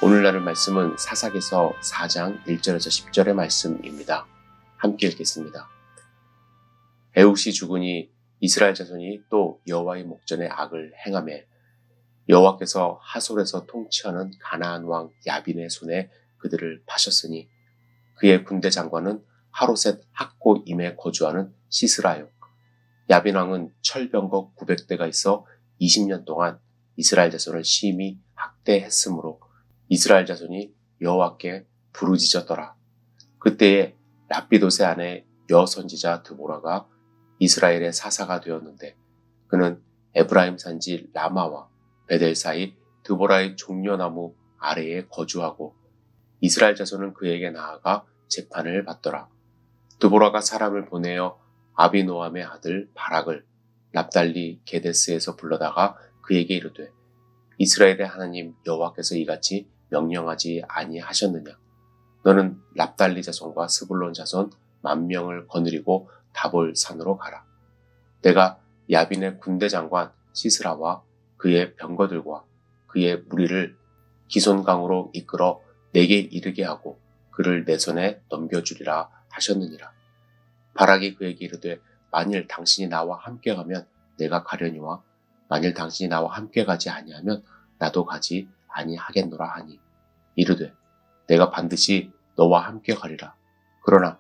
오늘날의 말씀은 사사기서 4장 1절에서 10절의 말씀입니다. 함께 읽겠습니다. 에훗이 죽으니 이스라엘 자손이 또 여호와의 목전에 악을 행하매 여호와께서 하솔에서 통치하는 가나안 왕 야빈의 손에 그들을 파셨으니 그의 군대 장관은 하로셋 학고임에 거주하는 시스라요. 야빈 왕은 철병거 900대가 있어 20년 동안 이스라엘 자손을 심히 학대했으므로 이스라엘 자손이 여호와께 부르짖었더라. 그때에 랍비돗의 아내 여선지자 드보라가 이스라엘의 사사가 되었는데 그는 에브라임 산지 라마와 베델 사이 드보라의 종려나무 아래에 거주하고 이스라엘 자손은 그에게 나아가 재판을 받더라. 드보라가 사람을 보내어 아비노함의 아들 바락을 납달리 게데스에서 불러다가 그에게 이르되 이스라엘의 하나님 여호와께서 이같이 명령하지 아니하셨느냐. 너는 납달리 자손과 스불론 자손 10,000명을 거느리고 다볼 산으로 가라. 내가 야빈의 군대 장관 시스라와 그의 병거들과 그의 무리를 기손강으로 이끌어 내게 이르게 하고 그를 내 손에 넘겨주리라 하셨느니라. 바락이 그에게 이르되 만일 당신이 나와 함께 가면 내가 가려니와 만일 당신이 나와 함께 가지 아니하면 나도 가지 아니하겠노라 하니 이르되 내가 반드시 너와 함께 가리라. 그러나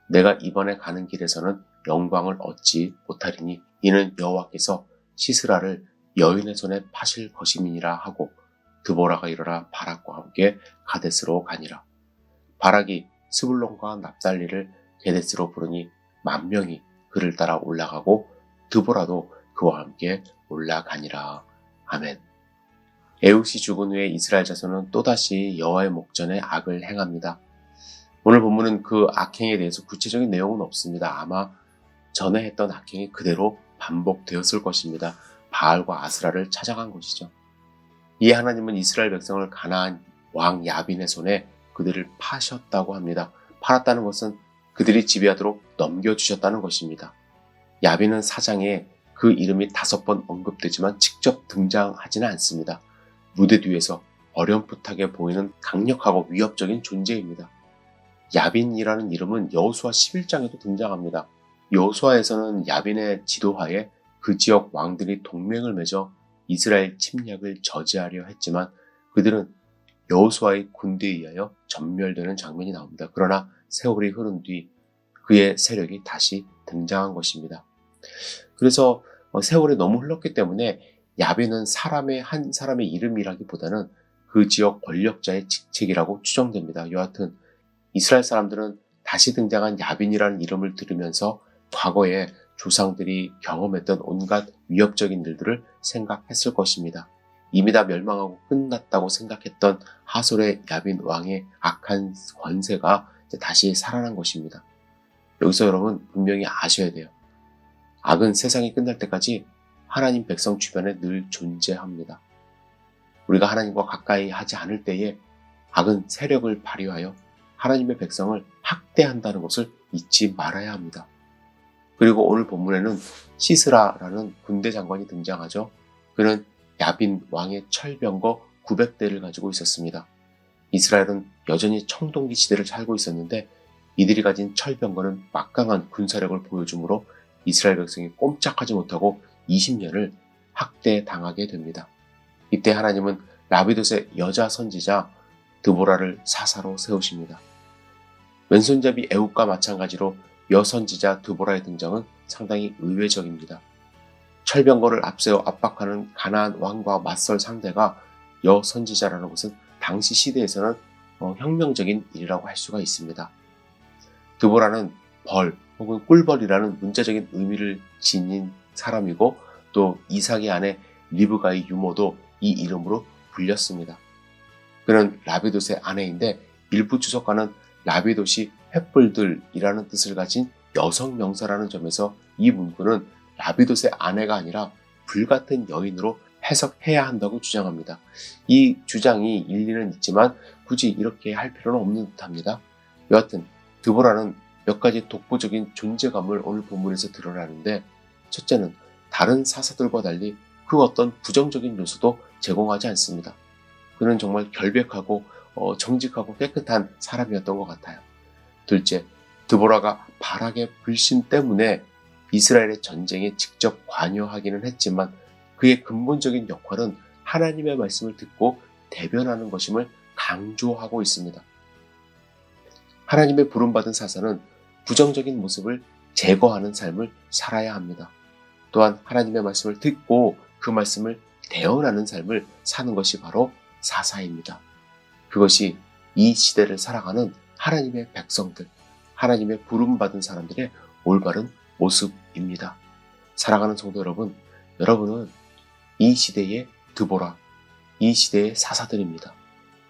내가 이번에 가는 길에서는 영광을 얻지 못하리니 이는 여호와께서 시스라를 여인의 손에 파실 것임이니라 하고 드보라가 일어나 바락과 함께 가데스로 가니라. 바락이 스불론과 납달리를 게데스로 부르니 10,000명이 그를 따라 올라가고 드보라도 그와 함께 올라가니라. 아멘. 에훗이 죽은 후에 이스라엘 자손은 또다시 여호와의 목전에 악을 행합니다. 오늘 본문은 그 악행에 대해서 구체적인 내용은 없습니다. 아마 전에 했던 악행이 그대로 반복되었을 것입니다. 바알과 아스라를 찾아간 것이죠. 이에 하나님은 이스라엘 백성을 가나안 왕 야빈의 손에 그들을 파셨다고 합니다. 팔았다는 것은 그들이 지배하도록 넘겨주셨다는 것입니다. 야빈은 사장에 그 이름이 5번 언급되지만 직접 등장하지는 않습니다. 무대 뒤에서 어렴풋하게 보이는 강력하고 위협적인 존재입니다. 야빈이라는 이름은 여호수아 11장에도 등장합니다. 여호수아에서는 야빈의 지도하에 그 지역 왕들이 동맹을 맺어 이스라엘 침략을 저지하려 했지만 그들은 여호수아의 군대에 의하여 전멸되는 장면이 나옵니다. 그러나 세월이 흐른 뒤 그의 세력이 다시 등장한 것입니다. 그래서 세월이 너무 흘렀기 때문에 야빈은 한 사람의 이름이라기보다는 그 지역 권력자의 직책이라고 추정됩니다. 여하튼 이스라엘 사람들은 다시 등장한 야빈이라는 이름을 들으면서 과거에 조상들이 경험했던 온갖 위협적인 일들을 생각했을 것입니다. 이미 다 멸망하고 끝났다고 생각했던 하솔의 야빈 왕의 악한 권세가 이제 다시 살아난 것입니다. 여기서 여러분 분명히 아셔야 돼요. 악은 세상이 끝날 때까지 하나님 백성 주변에 늘 존재합니다. 우리가 하나님과 가까이 하지 않을 때에 악은 세력을 발휘하여 하나님의 백성을 학대한다는 것을 잊지 말아야 합니다. 그리고 오늘 본문에는 시스라라는 군대 장관이 등장하죠. 그는 야빈 왕의 철병거 900대를 가지고 있었습니다. 이스라엘은 여전히 청동기 시대를 살고 있었는데 이들이 가진 철병거는 막강한 군사력을 보여주므로 이스라엘 백성이 꼼짝하지 못하고 20년을 학대당하게 됩니다. 이때 하나님은 라비돗의 여자 선지자 드보라를 사사로 세우십니다. 왼손잡이 에훗과 마찬가지로 여선지자 드보라의 등장은 상당히 의외적입니다. 철병거를 앞세워 압박하는 가나안 왕과 맞설 상대가 여선지자라는 것은 당시 시대에서는 혁명적인 일이라고 할 수가 있습니다. 드보라는 벌 혹은 꿀벌이라는 문자적인 의미를 지닌 사람이고 또 이삭의 아내 리브가의 유모도 이 이름으로 불렸습니다. 그는 라비돗의 아내인데 일부 주석가는 라비돗이 횃불들이라는 뜻을 가진 여성 명사라는 점에서 이 문구는 라비돗의 아내가 아니라 불같은 여인으로 해석해야 한다고 주장합니다. 이 주장이 일리는 있지만 굳이 이렇게 할 필요는 없는 듯합니다. 여하튼 드보라는 몇 가지 독보적인 존재감을 오늘 본문에서 드러나는데 첫째는 다른 사사들과 달리 그 어떤 부정적인 요소도 제공하지 않습니다. 그는 정말 결백하고 정직하고 깨끗한 사람이었던 것 같아요. 둘째, 드보라가 바락의 불신 때문에 이스라엘의 전쟁에 직접 관여하기는 했지만 그의 근본적인 역할은 하나님의 말씀을 듣고 대변하는 것임을 강조하고 있습니다. 하나님의 부름받은 사사는 부정적인 모습을 제거하는 삶을 살아야 합니다. 또한 하나님의 말씀을 듣고 그 말씀을 대언하는 삶을 사는 것이 바로 사사입니다. 그것이 이 시대를 살아가는 하나님의 백성들, 하나님의 부름받은 사람들의 올바른 모습입니다. 사랑하는 성도 여러분, 여러분은 이 시대의 드보라, 이 시대의 사사들입니다.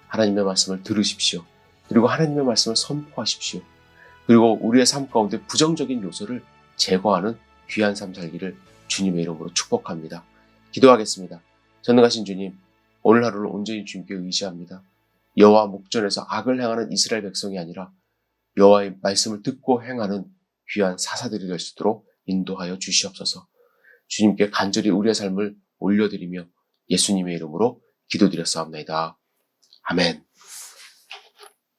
하나님의 말씀을 들으십시오. 그리고 하나님의 말씀을 선포하십시오. 그리고 우리의 삶 가운데 부정적인 요소를 제거하는 귀한 삶 살기를 주님의 이름으로 축복합니다. 기도하겠습니다. 전능하신 주님, 오늘 하루를 온전히 주님께 의지합니다. 여호와 목전에서 악을 행하는 이스라엘 백성이 아니라 여호와의 말씀을 듣고 행하는 귀한 사사들이 될 수 있도록 인도하여 주시옵소서. 주님께 간절히 우리의 삶을 올려드리며 예수님의 이름으로 기도드렸사옵나이다. 아멘.